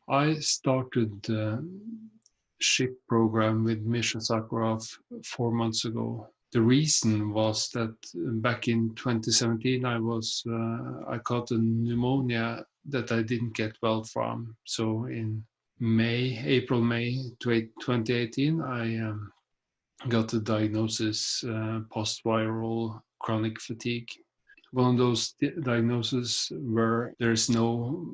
I started the SHIP program with Misha Sakharov 4 months ago. The reason was that back in 2017, I caught a pneumonia that I didn't get well from. So in May 2018, I got a diagnosis, post-viral chronic fatigue. One of those diagnoses where there's no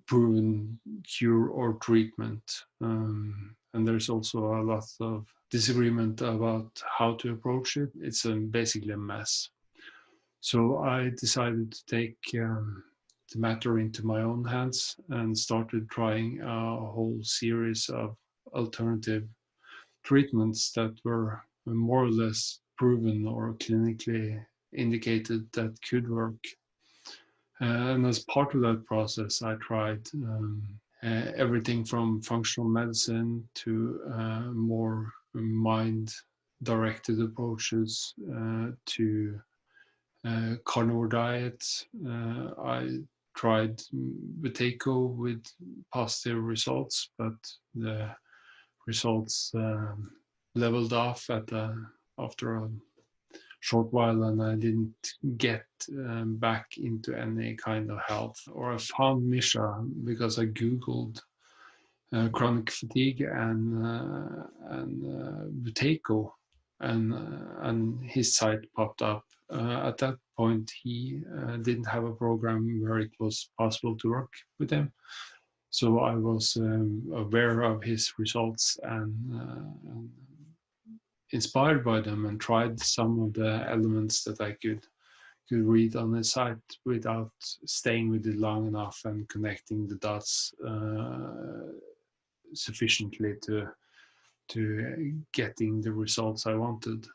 proven cure or treatment, and there's also a lot of disagreement about how to approach it. It's basically a mess. So I decided to take the matter into my own hands and started trying a whole series of alternative treatments that were more or less proven or clinically indicated that could work. And as part of that process, I tried everything from functional medicine to more mind-directed approaches to carnivore diet. I tried Buteyko with positive results, but the results leveled off after a short while, and I didn't get back into any kind of health. Or I found Misha because I googled chronic fatigue and Buteyko, and his site popped up. At that point, he didn't have a program where it was possible to work with him. So I was aware of his results and inspired by them, and tried some of the elements that I could read on his site without staying with it long enough and connecting the dots sufficiently to getting the results I wanted.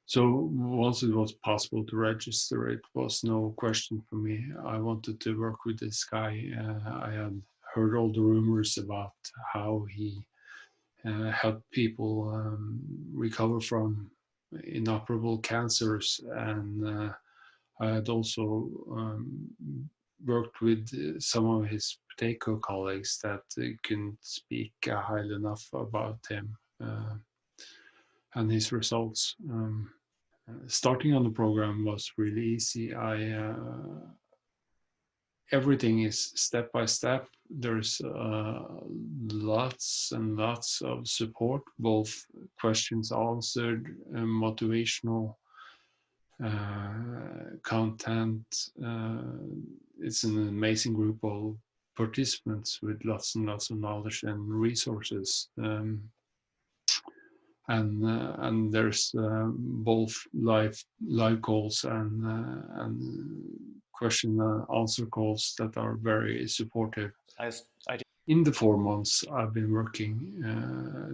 So once it was possible to register, it was no question for me. I wanted to work with this guy. I had heard all the rumors about how he helped people recover from inoperable cancers, and I had also worked with some of his Buteyko colleagues that couldn't speak highly enough about him and his results. Starting on the program was really easy. Everything is step by step. There's lots and lots of support, both questions answered, motivational content. It's an amazing group of participants with lots and lots of knowledge and resources. And there's both live calls and question and answer calls that are very supportive. In the 4 months I've been working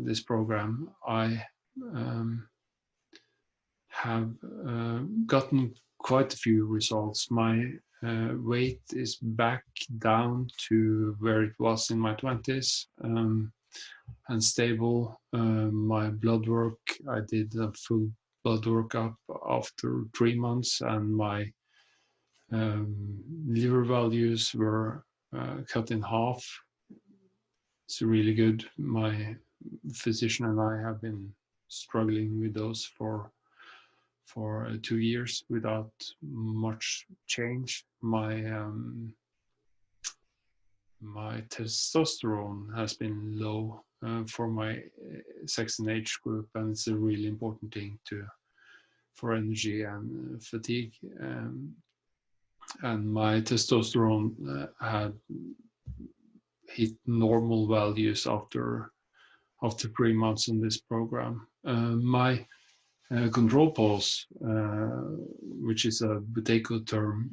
this program, I have gotten quite a few results. My weight is back down to where it was in my 20s. And stable. My blood work, I did a full blood workup after 3 months, and my liver values were cut in half. It's really good. My physician and I have been struggling with those for 2 years without much change. My testosterone has been low for my sex and age group, and it's a really important thing for energy and fatigue. And my testosterone had hit normal values after 3 months in this program. My control pulse, which is a Buteyko term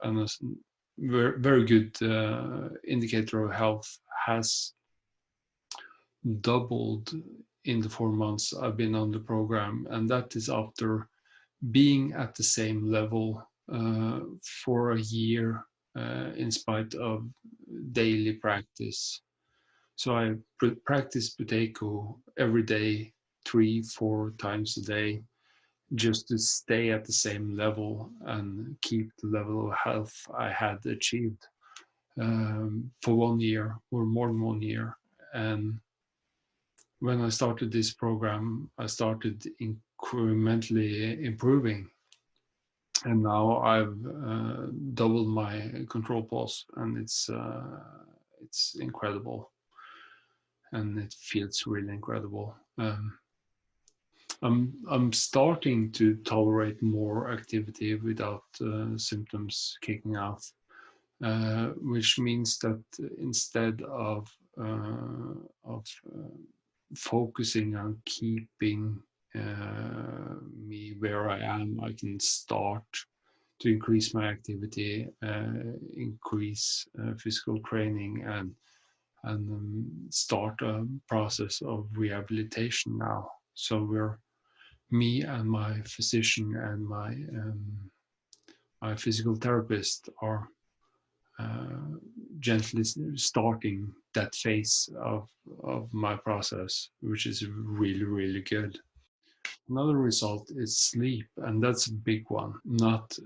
and a very good indicator of health, has doubled in the 4 months I've been on the program, and that is after being at the same level for a year in spite of daily practice. So I practice Buteyko every day, 3-4 times a day, just to stay at the same level and keep the level of health I had achieved. for 1 year or more than 1 year. And when I started this program, I started incrementally improving. And now I've doubled my control pulse, and it's incredible, and it feels really incredible. I'm starting to tolerate more activity without symptoms kicking off, which means that instead of focusing on keeping me where I am, I can start to increase my activity, increase physical training, and start a process of rehabilitation now. So me and my physician and my physical therapist are gently starting that phase of my process, which is really, really good. Another result is sleep, and that's a big one. Not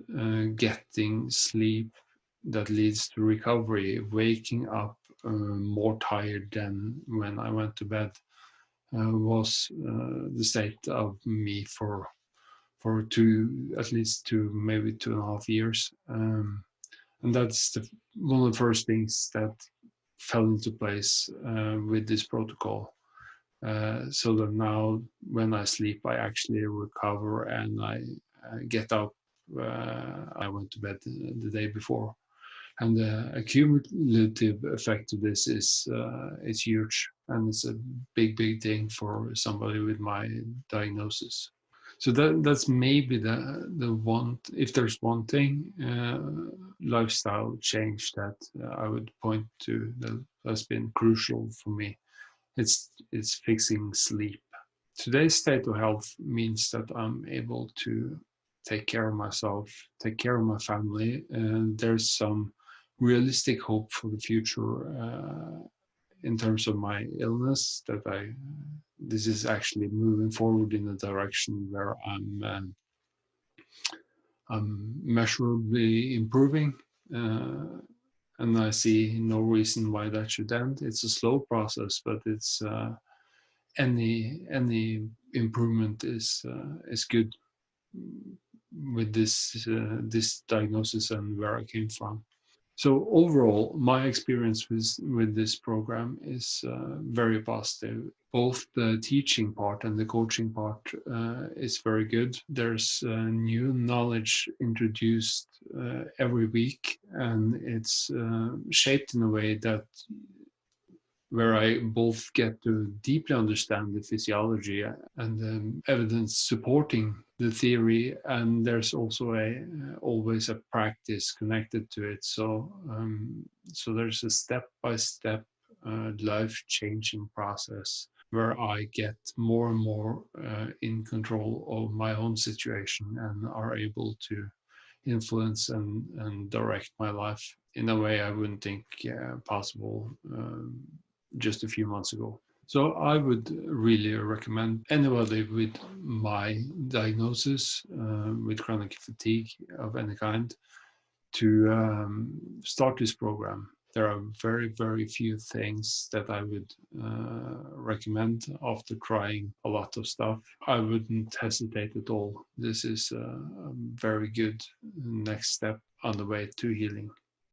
getting sleep that leads to recovery, waking up more tired than when I went to bed, was the state of me for at least 2, maybe 2.5 years. And that's one of the first things that fell into place with this protocol. So that now when I sleep, I actually recover and I get up. I went to bed the day before. And the cumulative effect of this is huge, and it's a big, big thing for somebody with my diagnosis. So that's maybe the one. If there's one thing, lifestyle change that I would point to that has been crucial for me. It's fixing sleep. Today's state of health means that I'm able to take care of myself, take care of my family, and there's some realistic hope for the future in terms of my illness. That this is actually moving forward in a direction where I'm measurably improving, and I see no reason why that should end. It's a slow process, but it's any improvement is good with this diagnosis and where I came from. So overall, my experience with this program is very positive. Both the teaching part and the coaching part is very good. There's new knowledge introduced every week, and it's shaped in a way that where I both get to deeply understand the physiology and the evidence supporting the theory, and there's also always a practice connected to it. So there's a step-by-step life-changing process where I get more and more in control of my own situation and are able to influence and direct my life in a way I wouldn't think possible just a few months ago. So I would really recommend anybody with my diagnosis, with chronic fatigue of any kind, to start this program. There are very, very few things that I would recommend after trying a lot of stuff. I wouldn't hesitate at all. This is a very good next step on the way to healing.